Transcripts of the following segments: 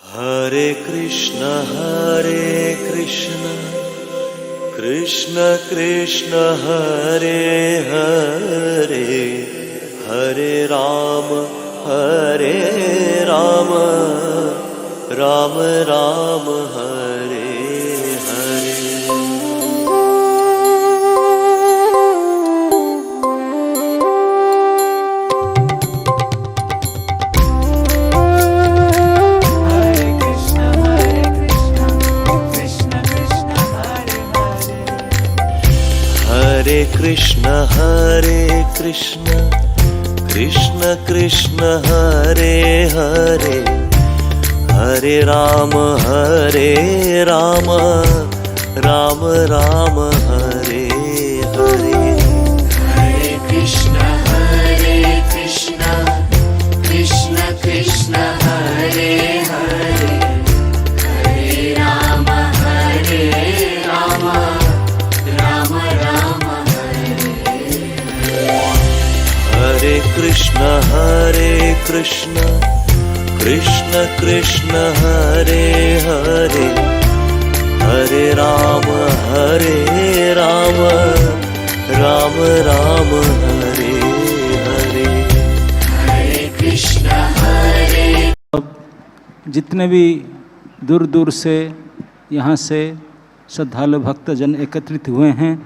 हरे कृष्ण कृष्ण कृष्ण हरे हरे, हरे राम राम राम हरे हरे। हरे कृष्ण कृष्ण कृष्ण हरे हरे, हरे राम राम राम हरे हरे। हरे कृष्ण कृष्ण कृष्ण हरे हरे, हरे राम राम राम हरे। हरे कृष्ण कृष्ण कृष्ण हरे हरे, हरे राम राम राम हरे हरे। हरे कृष्ण जितने भी दूर दूर से यहाँ से श्रद्धालु भक्तजन एकत्रित हुए हैं,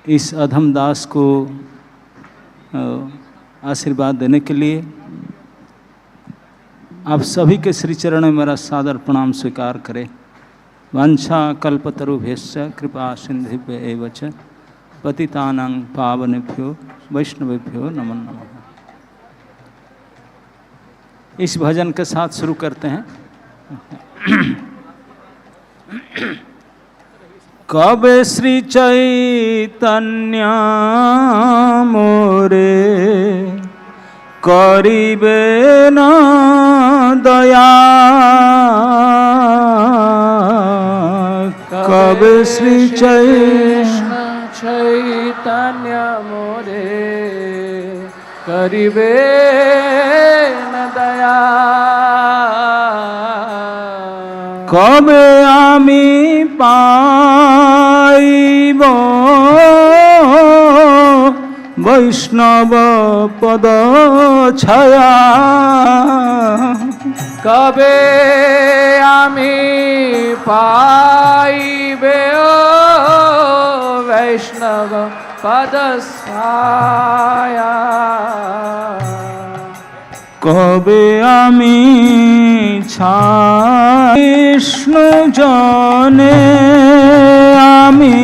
इस अधम दास को आशीर्वाद देने के लिए आप सभी के श्री चरण में मेरा सादर प्रणाम स्वीकार करें। वांछा कल्पतरुभ्यश्च कृपा सिंधुभ्य एव च पतितानां पावनेभ्यो वैष्णवेभ्यो नमो नमः। इस भजन के साथ शुरू करते हैं। कबे श्री चैतन्य मोरे करिबे न दया, कबे श्री चैतन्य मोरे करिबे न दया, कबे आमी पाइब वैष्णव पद छाया, कबे आमी पाइबे वैष्णव पद छाया, कबे आमी विष्णु जने आमी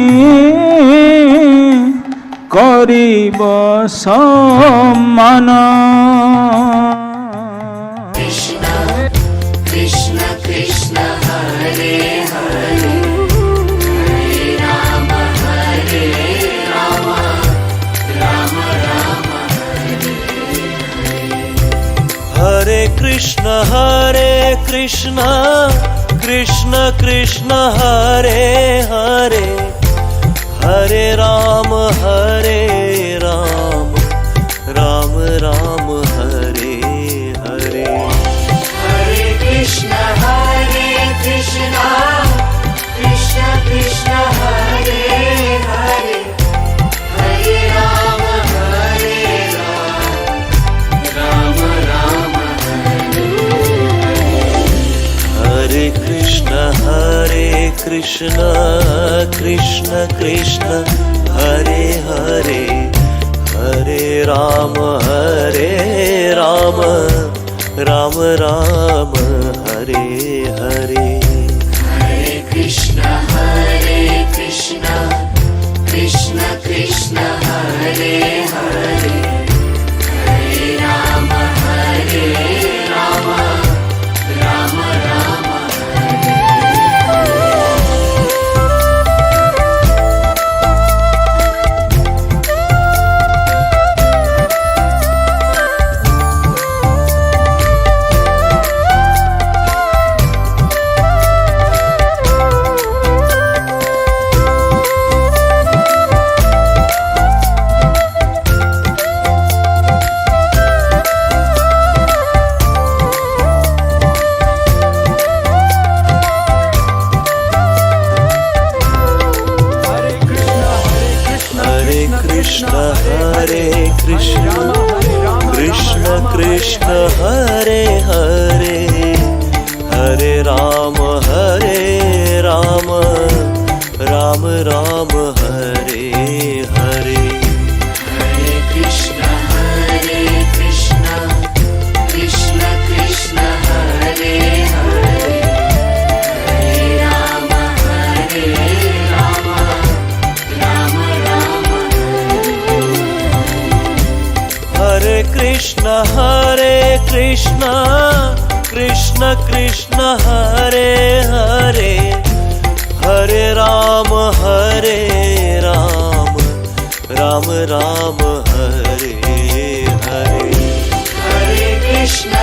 करिब सम्मान। कृष्ण कृष्ण हरे हरे, हरे राम राम हरे हरे। हरे कृष्ण कृष्ण कृष्ण हरे हरे, हरे राम राम राम हरे हरे। हरे कृष्ण कृष्ण कृष्ण हरे हरे, हरे राम राम राम हरे हरे। हरे कृष्ण कृष्ण कृष्ण हरे हरे, हरे राम राम राम हरे हरे। हरे कृष्ण कृष्ण कृष्ण हरे हरे, हरे राम राम राम हरे हरे। हरे कृष्ण कृष्ण कृष्ण हरे हरे हरे राम राम राम हरे हरे हरे कृष्ण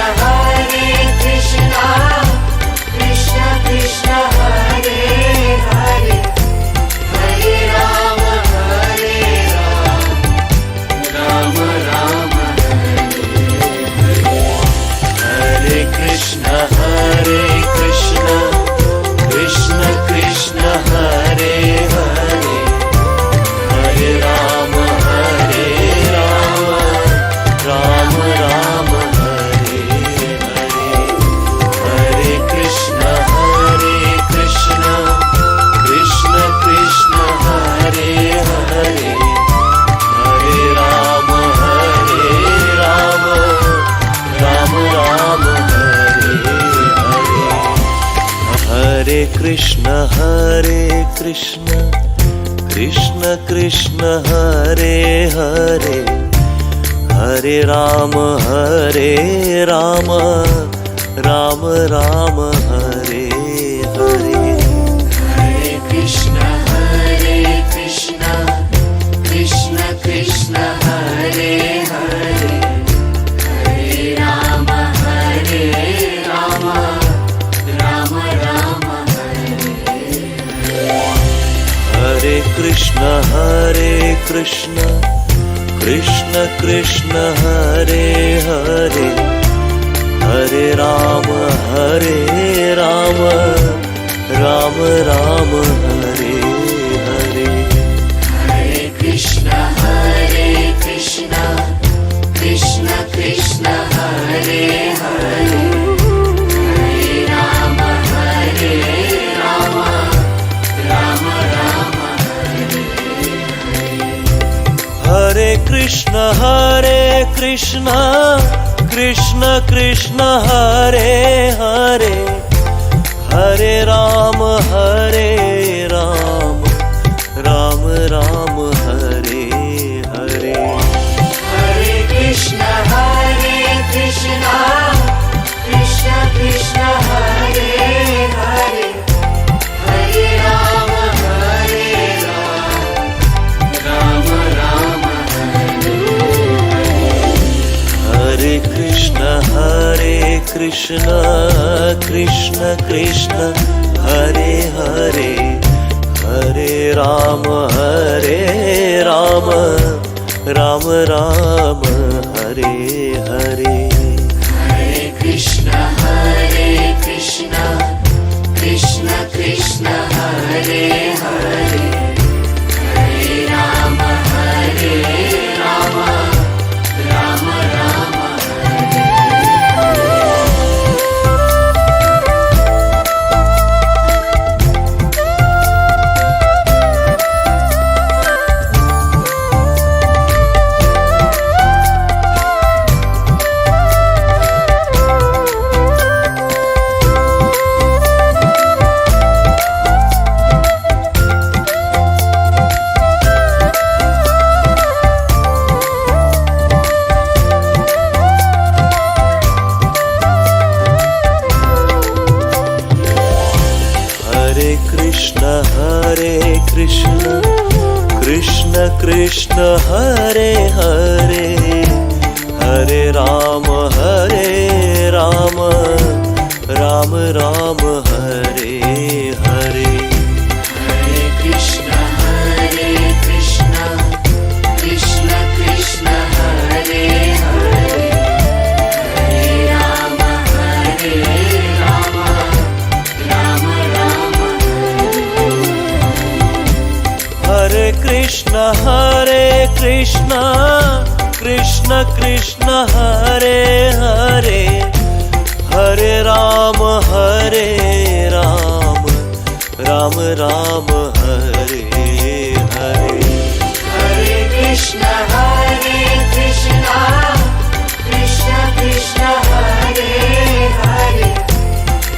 कृष्ण कृष्ण हरे हरे हरे राम राम राम हरे कृष्ण कृष्ण कृष्ण हरे हरे हरे राम राम राम हरे हरे हरे कृष्ण कृष्ण कृष्ण हरे हरे हरे राम राम राम हरे हरे हरे कृष्ण कृष्ण कृष्ण हरे हरे हरे राम राम राम हरे हरे हरे कृष्ण कृष्ण कृष्ण हरे हरे हरे राम राम राम हरे कृष्ण कृष्ण कृष्ण हरे हरे हरे राम राम राम हरे हरे हरे कृष्ण कृष्ण कृष्ण हरे हरे हरे राम राम हरे कृष्ण कृष्ण कृष्ण हरे हरे हरे राम राम राम हरे हरे हरे कृष्ण कृष्ण कृष्ण हरे हरे हरे राम राम हरे कृष्ण कृष्ण कृष्ण हरे हरे हरे राम राम राम हरे हरे हरे कृष्ण कृष्ण कृष्ण हरे हरे हरे राम राम कृष्ण हरे हरे हरे राम राम राम हरे हरे हरे कृष्ण कृष्ण कृष्ण हरे हरे हरे राम राम हरे कृष्ण कृष्ण कृष्ण हरे हरे हरे राम राम राम हरे हरे हरे कृष्ण कृष्ण कृष्ण हरे हरे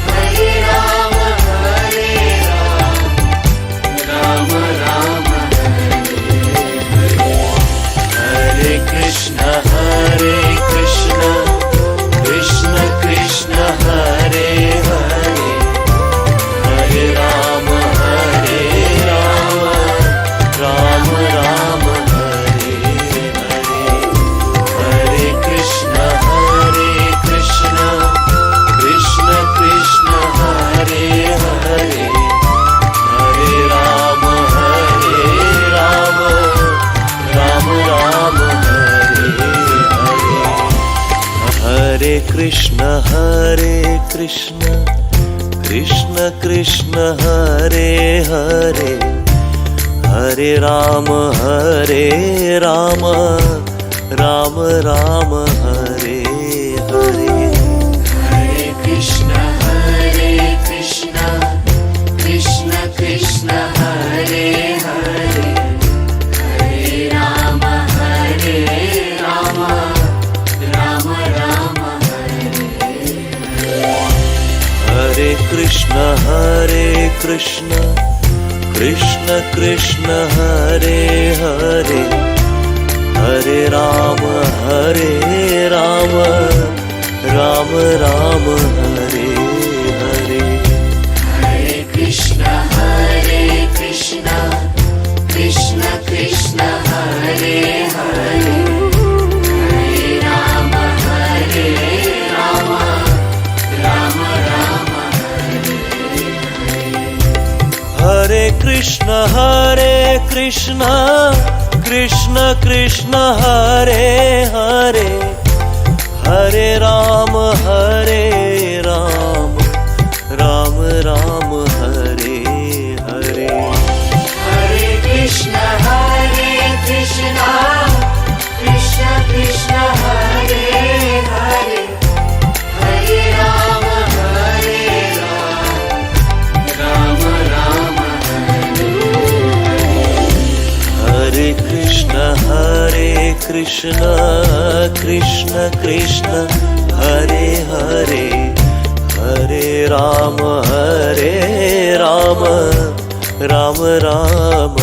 हरे राम राम हरे कृष्ण कृष्ण कृष्ण कृष्ण हरे हरे हरे राम राम राम हरे हरे हरे कृष्ण कृष्ण कृष्ण हरे हरे हरे राम राम राम हरे हरे कृष्ण कृष्ण कृष्ण हरे हरे हरे राम राम राम हरे हरे हरे कृष्ण कृष्ण कृष्ण हरे हरे हरे राम राम राम हरे कृष्ण कृष्ण कृष्ण हरे हरे हरे राम राम राम हरे हरे हरे कृष्ण कृष्ण कृष्ण हरे हरे हरे राम राम राम हरे कृष्ण कृष्ण कृष्ण हरे हरे हरे राम राम राम